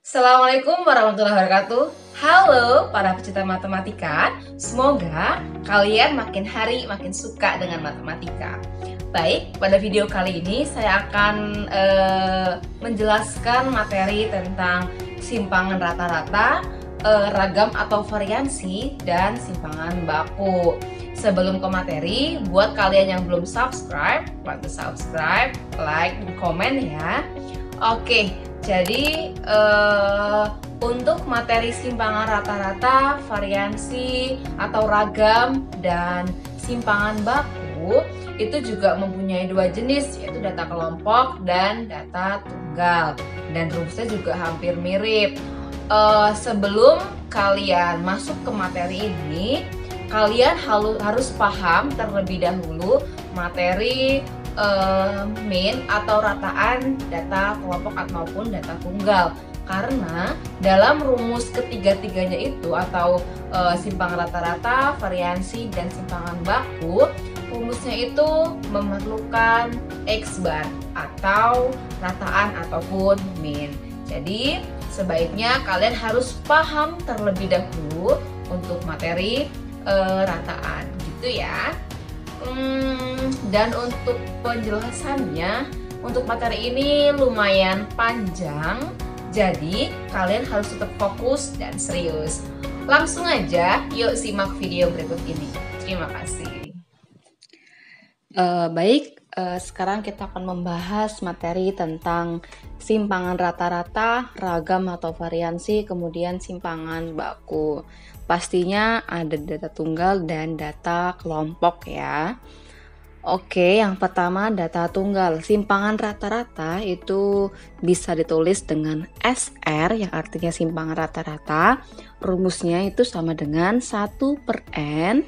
Assalamualaikum warahmatullahi wabarakatuh. Halo para pecinta matematika, semoga kalian makin hari makin suka dengan matematika. Baik, pada video kali ini saya akan menjelaskan materi tentang simpangan rata-rata, ragam atau variansi, dan simpangan baku. Sebelum ke materi, buat kalian yang belum subscribe, bantu subscribe, like, dan komen ya. Oke, jadi untuk materi simpangan rata-rata, variansi, atau ragam, dan simpangan baku itu juga mempunyai dua jenis, yaitu data kelompok dan data tunggal. Dan rumusnya juga hampir mirip. Sebelum kalian masuk ke materi ini, kalian harus paham terlebih dahulu materi min atau rataan data kelompok maupun data tunggal, karena dalam rumus ketiga-tiganya itu atau simpangan rata-rata, variansi, dan simpangan baku, rumusnya itu memerlukan X bar atau rataan ataupun min. Jadi sebaiknya kalian harus paham terlebih dahulu untuk materi rataan gitu ya. Dan untuk penjelasannya, untuk materi ini lumayan panjang, jadi kalian harus tetap fokus dan serius. Langsung aja, yuk simak video berikut ini. Terima kasih. Sekarang kita akan membahas materi tentang simpangan rata-rata, ragam atau variansi, kemudian simpangan baku. Pastinya ada data tunggal dan data kelompok ya. Oke, yang pertama data tunggal. Simpangan rata-rata itu bisa ditulis dengan SR yang artinya simpangan rata-rata. Rumusnya itu sama dengan 1/N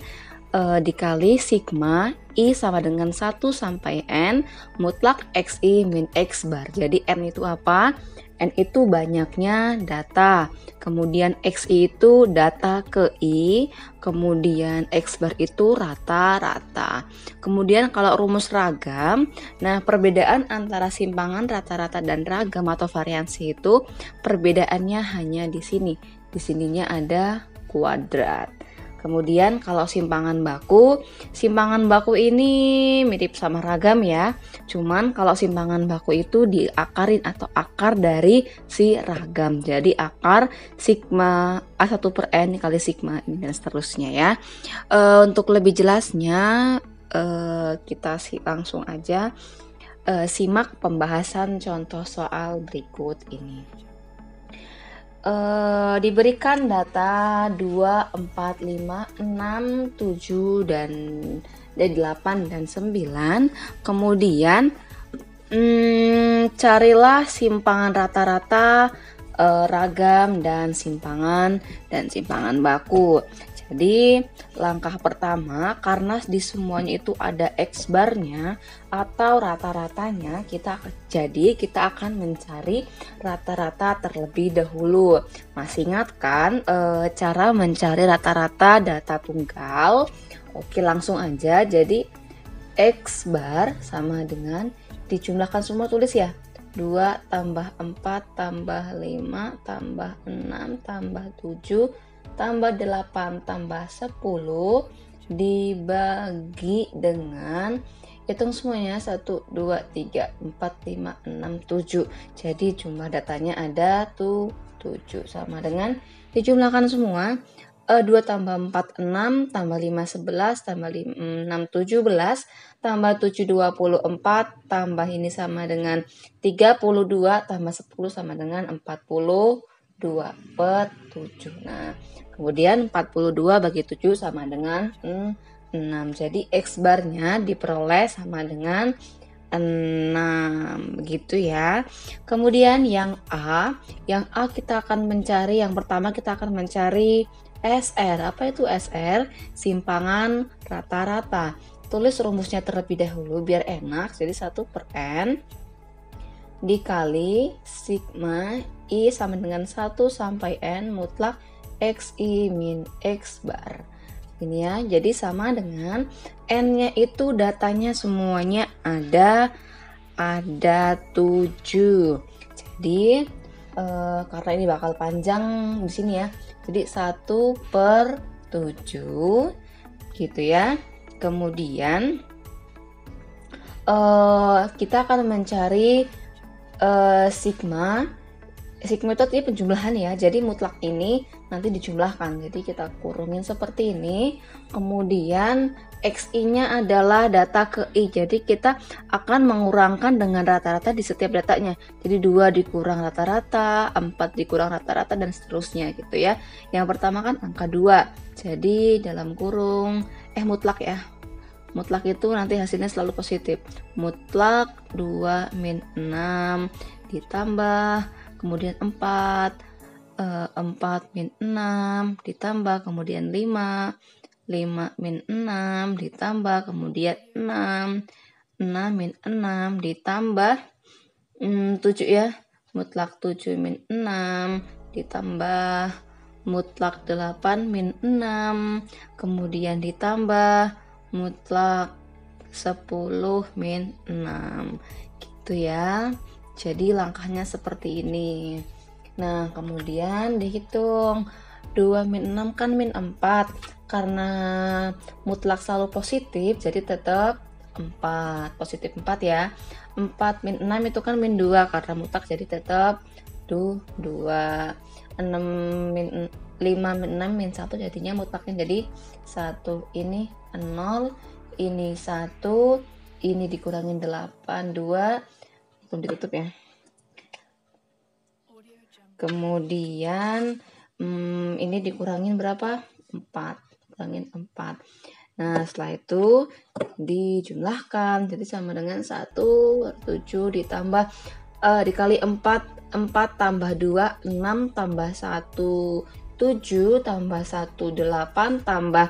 dikali sigma I sama dengan 1 sampai N mutlak XI min X bar. Jadi N itu apa? N itu banyaknya data, kemudian XI itu data ke I, kemudian X bar itu rata-rata. Kemudian kalau rumus ragam, nah perbedaan antara simpangan rata-rata dan ragam atau variansi itu perbedaannya hanya di sini. Di sininya ada kuadrat. Kemudian kalau simpangan baku ini mirip sama ragam ya. Cuman kalau simpangan baku itu diakarin atau akar dari si ragam. Jadi akar sigma A1/N dikali sigma ini dan seterusnya ya. Untuk lebih jelasnya kita langsung aja simak pembahasan contoh soal berikut ini. Diberikan data 2, 4, 5, 6, 7, dan 8 dan 9. Kemudian carilah simpangan rata-rata, ragam, dan simpangan baku. Jadi langkah pertama, karena di semuanya itu ada X barnya atau rata-ratanya, kita akan mencari rata-rata terlebih dahulu. Masih ingat kan cara mencari rata-rata data tunggal? Oke, langsung aja. Jadi X bar sama dengan dijumlahkan semua, tulis ya, 2 tambah 4 tambah 5 tambah 6 tambah 7 tambah 8 tambah 10 dibagi dengan, hitung semuanya, 1, 2, 3, 4, 5, 6, 7. Jadi jumlah datanya ada 7 sama dengan dijumlahkan semua. 2 tambah 4 6 tambah 5 11 tambah 6 17 tambah 7 24 tambah ini sama dengan 32 tambah 10 sama dengan 42/7. Nah, kemudian 42 bagi 7 sama dengan 6. Jadi X barnya diperoleh sama dengan 6 gitu ya. Kemudian yang A kita akan mencari, yang pertama kita akan mencari SR. Apa itu SR? Simpangan rata-rata. Tulis rumusnya terlebih dahulu biar enak. Jadi 1/N dikali sigma I sama dengan 1 sampai N mutlak XI min X bar. Ini ya, jadi sama dengan N-nya itu datanya semuanya ada 7. Jadi karena ini bakal panjang di sini ya. Jadi 1/7 gitu ya. Kemudian kita akan mencari sigma. Sigma itu artinya penjumlahan ya. Jadi mutlak ini nanti dijumlahkan. Jadi kita kurungin seperti ini. Kemudian XI-nya adalah data ke I. Jadi kita akan mengurangkan dengan rata-rata di setiap datanya. Jadi 2 dikurang rata-rata, 4 dikurang rata-rata, dan seterusnya gitu ya. Yang pertama kan angka 2. Jadi dalam kurung mutlak ya. Mutlak itu nanti hasilnya selalu positif. Mutlak 2 min 6 ditambah kemudian 4 min 6 ditambah kemudian 5 min 6 ditambah kemudian 6 min 6 ditambah 7 ya. Mutlak 7 min 6 ditambah mutlak 8 min 6 kemudian ditambah mutlak 10 min 6 gitu ya. Jadi langkahnya seperti ini. Nah kemudian dihitung 2 min 6 kan min 4. Karena mutlak selalu positif jadi tetap 4, positif 4 ya. 4 min 6 itu kan min 2 karena mutlak jadi tetap 2. 5 min 6 min 1 jadinya mutlaknya jadi 1. Ini 0, ini 1, ini dikurangin 8, 2 belum ditutup ya. Kemudian ini dikurangin berapa? 4, kurangin 4. Nah setelah itu dijumlahkan, jadi sama dengan 1/7 ditambah dikali 4 tambah 2 6 tambah 1 7 tambah 1 8 tambah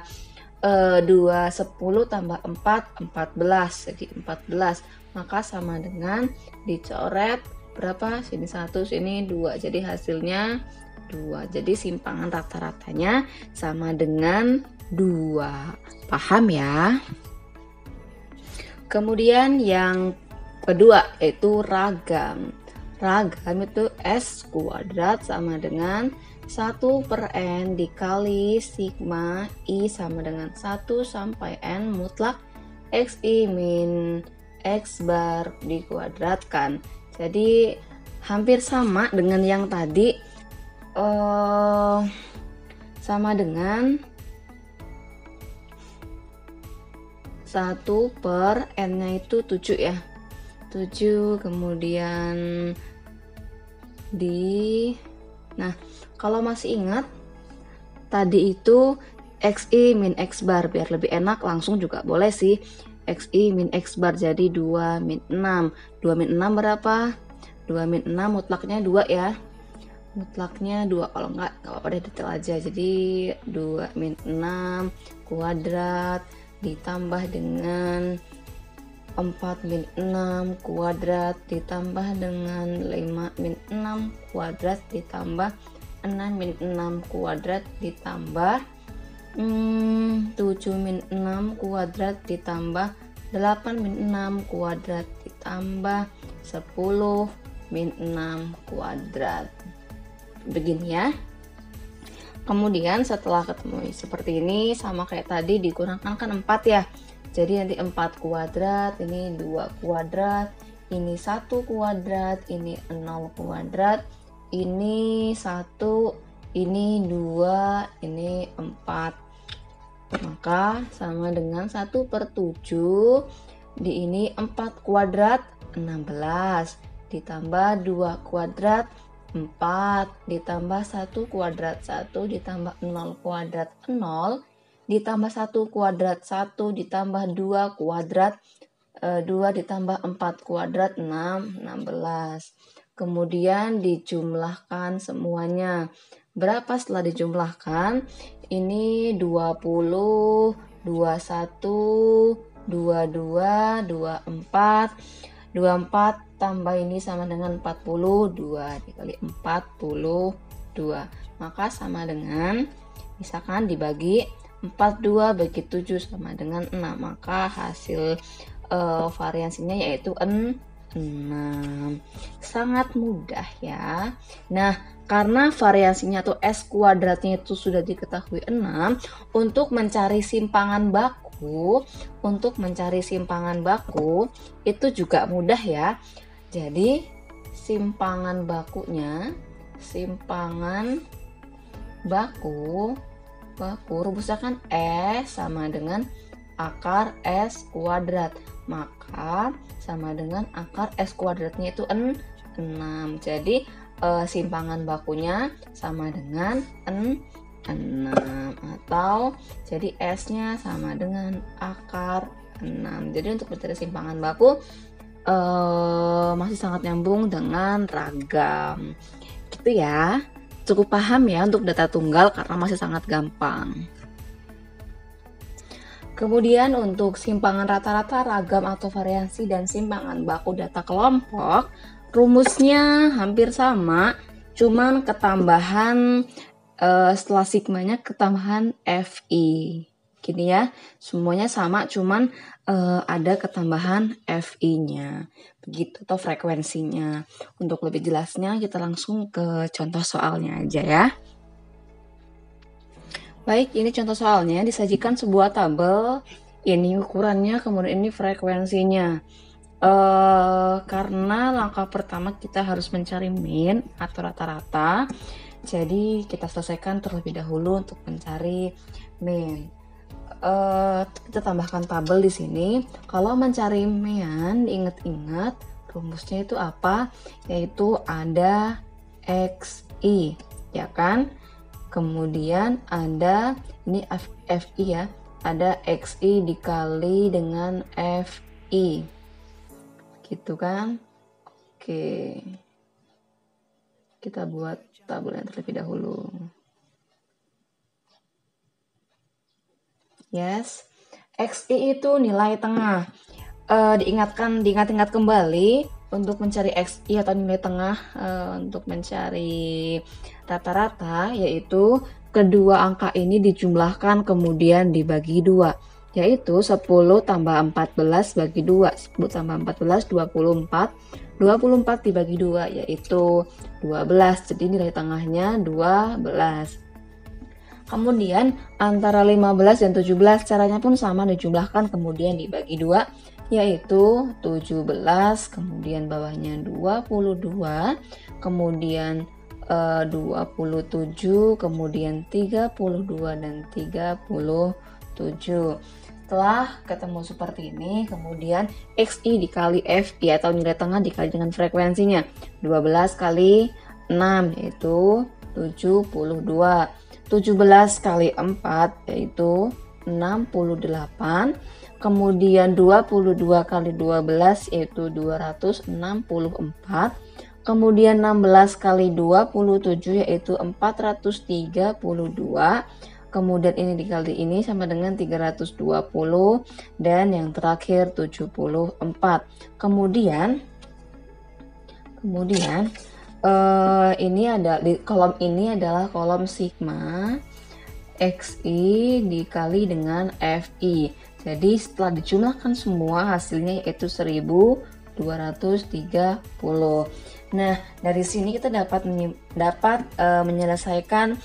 2 10 tambah 4 14, jadi 14. Maka sama dengan dicoret berapa? Sini 1, sini 2. Jadi hasilnya 2. Jadi simpangan rata-ratanya sama dengan 2. Paham ya? Kemudian yang kedua yaitu ragam. Ragam itu S kuadrat sama dengan 1/n dikali sigma I sama dengan 1 sampai N mutlak XI min X bar dikuadratkan. Jadi hampir sama dengan yang tadi, sama dengan 1/n nya itu 7 ya. 7 kemudian nah kalau masih ingat tadi itu XI min X bar, biar lebih enak langsung juga boleh sih. XI min X bar jadi 2 min 6. 2 min 6 berapa? 2 min 6 mutlaknya 2 ya. Mutlaknya 2, kalau enggak apa-apa deh detail aja. Jadi 2 min 6 kuadrat ditambah dengan 4 min 6 kuadrat ditambah dengan 5 min 6 kuadrat ditambah 6 min 6 kuadrat ditambah 7 min 6 kuadrat ditambah 8 min 6 kuadrat ditambah 10 min 6 kuadrat. Begini ya. Kemudian setelah ketemu seperti ini sama kayak tadi digunakan kan 4 ya. Jadi nanti 4 kuadrat, ini 2 kuadrat, ini 1 kuadrat, ini 0 kuadrat, ini 1, ini 2, ini 4. Maka sama dengan 1/7 di ini 4 kuadrat 16 ditambah 2 kuadrat 4 ditambah 1 kuadrat 1 ditambah 0 kuadrat 0 ditambah 1 kuadrat 1 ditambah 2 kuadrat 2 ditambah 4 kuadrat 6, 16. Kemudian dijumlahkan semuanya. Berapa setelah dijumlahkan? Ini 20, 21, 22, 24. 24 tambah ini sama dengan 42 dikali 42. Maka sama dengan, misalkan dibagi 42 bagi 7 sama dengan 6. Maka hasil variansinya yaitu 6. 6. Sangat mudah ya. Nah, karena variansinya tuh S kuadratnya itu sudah diketahui 6, untuk mencari simpangan baku, itu juga mudah ya. Jadi, simpangan baku rumusnya kan S sama dengan akar S kuadrat, maka sama dengan akar S kuadratnya itu 6. Jadi simpangan bakunya sama dengan 6, atau jadi S-nya sama dengan akar 6. Jadi untuk mencari simpangan baku masih sangat nyambung dengan ragam gitu ya. Cukup paham ya untuk data tunggal karena masih sangat gampang. Kemudian untuk simpangan rata-rata, ragam atau variansi, dan simpangan baku data kelompok, rumusnya hampir sama, cuman ketambahan setelah sigmanya ketambahan FI. Gini ya, semuanya sama, cuman ada ketambahan FI-nya. Begitu, atau frekuensinya. Untuk lebih jelasnya kita langsung ke contoh soalnya aja ya. Baik, ini contoh soalnya, disajikan sebuah tabel, ini ukurannya, kemudian ini frekuensinya. Karena langkah pertama kita harus mencari min atau rata-rata, jadi kita selesaikan terlebih dahulu untuk mencari min. Kita tambahkan tabel di sini. Kalau mencari min, ingat-ingat rumusnya itu apa? Yaitu ada XI, ya kan? Kemudian ada ini FI ya, ada XI dikali dengan FI, gitu kan? Oke, kita buat tabelnya terlebih dahulu. Yes, XI itu nilai tengah. Diingat-ingat kembali untuk mencari XI atau nilai tengah, untuk mencari rata-rata, yaitu kedua angka ini dijumlahkan kemudian dibagi 2, yaitu 10 tambah 14 bagi 2, 10 tambah 14 24, 24 dibagi 2 yaitu 12, jadi nilai tengahnya 12. Kemudian antara 15 dan 17 caranya pun sama, dijumlahkan kemudian dibagi 2, yaitu 17, kemudian bawahnya 22, kemudian 27, kemudian 32 dan 37. Setelah ketemu seperti ini, kemudian XI dikali FI atau nilai tengah dikali dengan frekuensinya. 12 kali 6 yaitu 72. 17 kali 4 yaitu 68. Kemudian 22 kali 12 yaitu 264. Kemudian 16 kali 27 yaitu 432. Kemudian ini dikali ini sama dengan 320. Dan yang terakhir 74. Kemudian ini ada di kolom ini adalah kolom sigma XI dikali dengan FI. Jadi setelah dijumlahkan semua hasilnya yaitu 1230. Nah, dari sini kita dapat menyelesaikan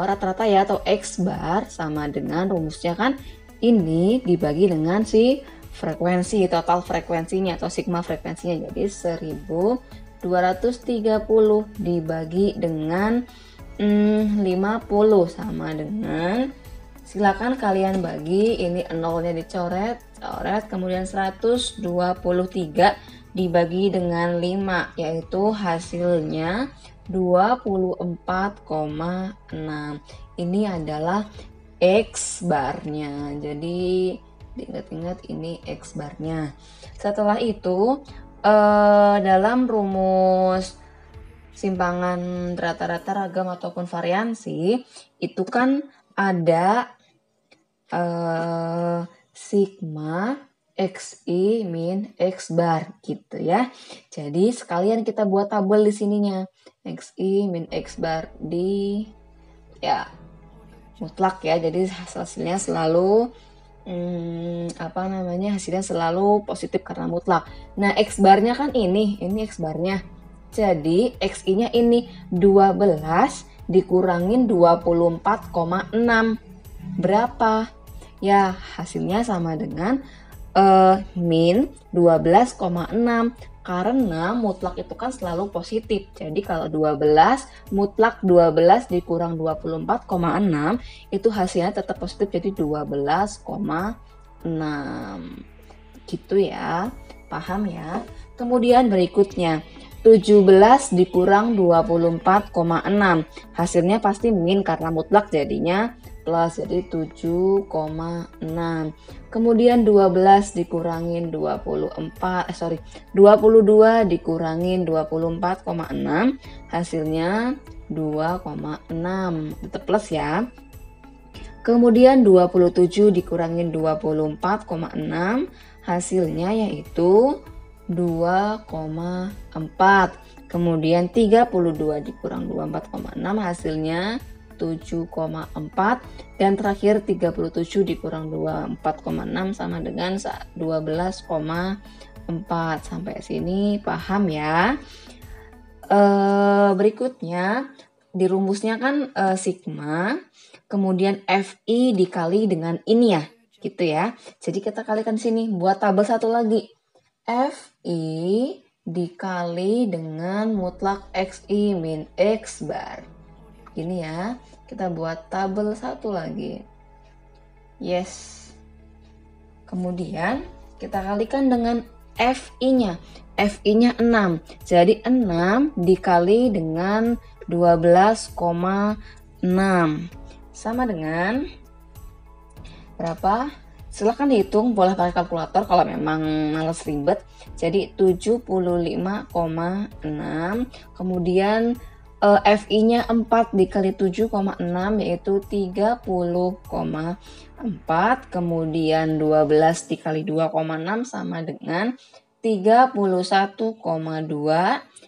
rata-rata ya, atau X bar sama dengan rumusnya kan ini dibagi dengan si frekuensi, total frekuensinya atau sigma frekuensinya. Jadi 1230 dibagi dengan 50 sama dengan, silakan kalian bagi, ini nolnya dicoret, kemudian 123 dibagi dengan 5 yaitu hasilnya 24,6. Ini adalah X barnya. Jadi diingat-ingat ini X barnya. Setelah itu dalam rumus simpangan rata-rata, ragam ataupun variansi itu kan ada sigma XI min X bar gitu ya. Jadi sekalian kita buat tabel di sininya. XI min X bar di ya mutlak ya. Jadi hasilnya selalu apa namanya, hasilnya selalu positif karena mutlak. Nah, X barnya kan ini X barnya. Jadi XI-nya ini 12 dikurangin 24,6. Berapa? Ya, hasilnya sama dengan min 12,6 karena mutlak itu kan selalu positif. Jadi kalau 12 mutlak 12 dikurang 24,6 itu hasilnya tetap positif, jadi 12,6 gitu ya. Paham ya? Kemudian berikutnya 17 dikurang 24,6 hasilnya pasti min karena mutlak jadinya plus, jadi 7,6. Kemudian 12 dikurangin 22 dikurangin 24,6 hasilnya 2,6, tetap plus ya. Kemudian 27 dikurangin 24,6 hasilnya yaitu 2,4. Kemudian 32 dikurang 24,6 hasilnya 7,4. Dan terakhir 37 dikurang 24,6 sama dengan 12,4. Sampai sini paham ya? Berikutnya di rumusnya kan sigma, kemudian Fi dikali dengan ini ya, gitu ya. Jadi kita kalikan sini, buat tabel satu lagi. Fi dikali dengan mutlak Xi min X bar. Gini ya, kita buat tabel satu lagi. Yes. Kemudian kita kalikan dengan Fi-nya. Fi-nya 6. Jadi 6 dikali dengan 12,6 sama dengan berapa? Silahkan dihitung, boleh pakai kalkulator kalau memang males ribet. Jadi 75,6. Kemudian Fi-nya 4 dikali 7,6 yaitu 30,4. Kemudian 12 dikali 2,6 sama dengan 31,2.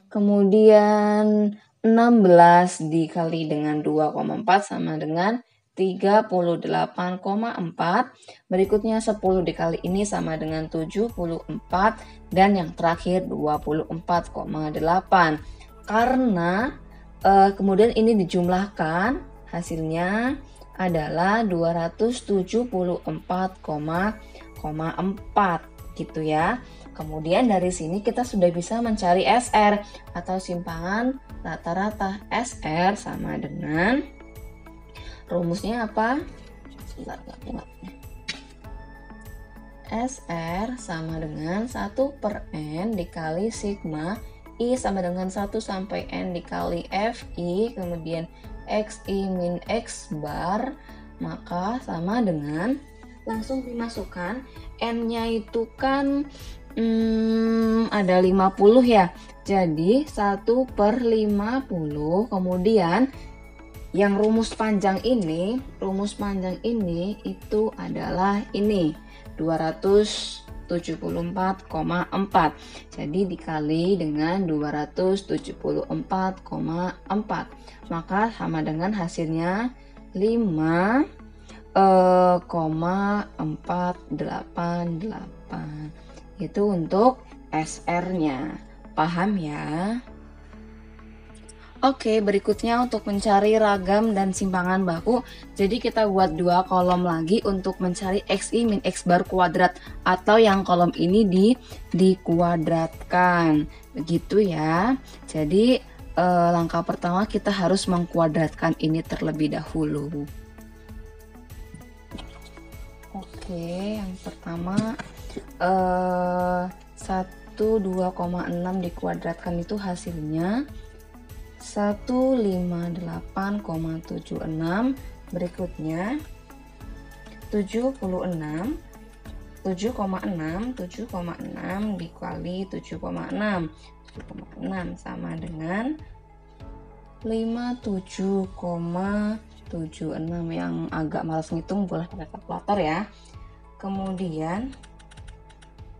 Kemudian 16 dikali dengan 2,4 sama dengan 38,4. Berikutnya 10 dikali ini sama dengan 74. Dan yang terakhir 24,8. Karena kemudian ini dijumlahkan, hasilnya adalah 274,4 gitu ya. Kemudian dari sini kita sudah bisa mencari SR atau simpangan rata-rata. SR sama dengan rumusnya apa? Sebentar, nggak muat. SR sama dengan 1/N dikali sigma I sama dengan 1 sampai N dikali Fi, kemudian Xi min X bar, maka sama dengan, langsung dimasukkan, N-nya itu kan ada 50 ya, jadi 1/50, kemudian yang rumus panjang ini itu adalah ini 274,4. Jadi dikali dengan 274,4 maka sama dengan hasilnya 5,488. Itu untuk SR-nya. Paham ya? Oke, berikutnya untuk mencari ragam dan simpangan baku. Jadi kita buat dua kolom lagi untuk mencari Xi min X bar kuadrat, atau yang kolom ini dikuadratkan. Begitu ya. Jadi langkah pertama kita harus mengkuadratkan ini terlebih dahulu. Oke, yang pertama 12,6 dikuadratkan itu hasilnya 158,76. Berikutnya 7,6 dikali 7,6 sama dengan 57,76. Yang agak malas ngitung boleh pakai kalkulator ya. Kemudian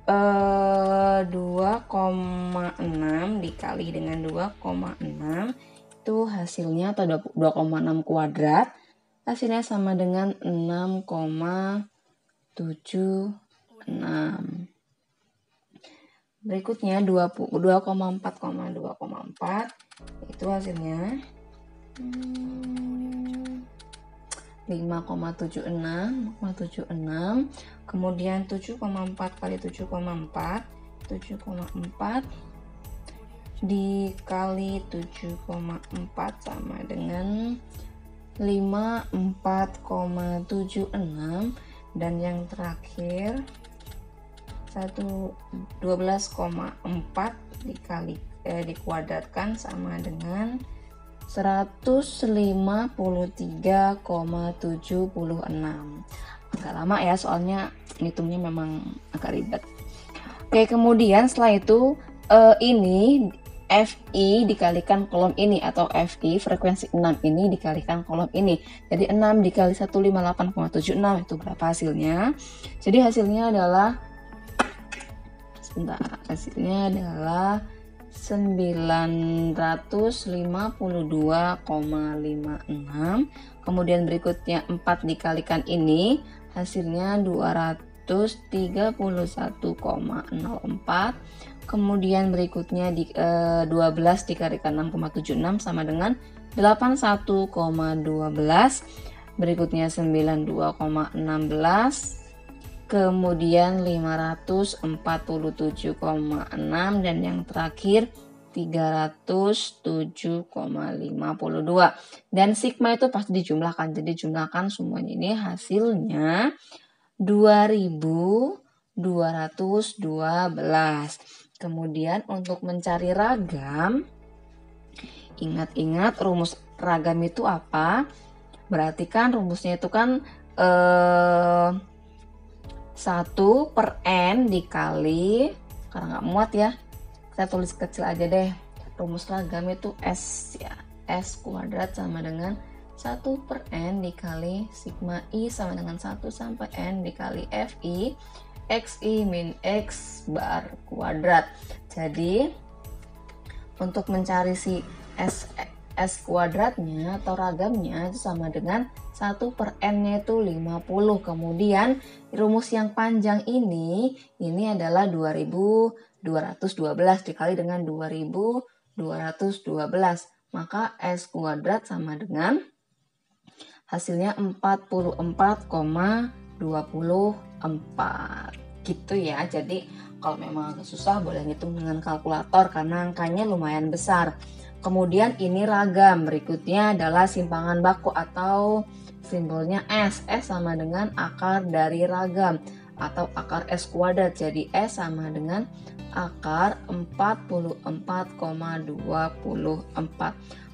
2,6 dikali dengan 2,6 itu hasilnya, atau 2,6 kuadrat, hasilnya sama dengan 6,7 2,4,2,4. Berikutnya 2,4,2,4 itu hasilnya 5,76. Kemudian 7,4 kali 7,4 dikali 7,4 sama dengan 54,76, dan yang terakhir 12,4 dikuadratkan sama dengan 153,76. Agak lama ya, soalnya ngitungnya memang agak ribet. Oke, kemudian setelah itu ini FI dikalikan kolom ini, atau FI frekuensi 6 ini dikalikan kolom ini. Jadi 6 dikali 158,76 itu berapa hasilnya? Jadi hasilnya adalah 952,56. Kemudian berikutnya 4 dikalikan ini hasilnya 231,04. Kemudian berikutnya 12 dikalikan 6,76 sama dengan 81,12. Berikutnya 92,16. Kemudian 547,6, dan yang terakhir 307,52. Dan sigma itu pasti dijumlahkan. Jadi jumlahkan semuanya, ini hasilnya 2212. Kemudian untuk mencari ragam, ingat-ingat rumus ragam itu apa? Berarti kan rumusnya itu kan 1 per n dikali, karena nggak muat ya, kita tulis kecil aja deh. Rumus ragam itu S ya, S kuadrat sama dengan 1 per n dikali sigma I sama dengan 1 sampai n dikali Fi Xi min X bar kuadrat. Jadi untuk mencari si S kuadratnya atau ragamnya itu sama dengan 1 per n-nya itu 50. Kemudian rumus yang panjang ini adalah 2212 dikali dengan 2212. Maka S kuadrat sama dengan hasilnya 44,24 gitu ya. Jadi kalau memang agak susah boleh ngitung dengan kalkulator karena angkanya lumayan besar. Kemudian ini ragam, berikutnya adalah simpangan baku atau simbolnya S. S sama dengan akar dari ragam atau akar S kuadrat. Jadi S sama dengan akar 44,24.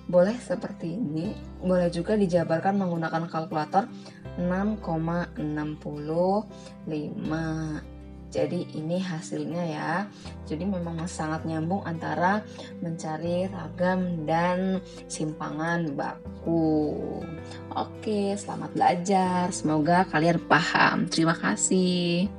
Boleh seperti ini, boleh juga dijabarkan menggunakan kalkulator 6,65. Jadi ini hasilnya ya. Jadi memang sangat nyambung antara mencari ragam dan simpangan baku. Oke, selamat belajar. Semoga kalian paham. Terima kasih.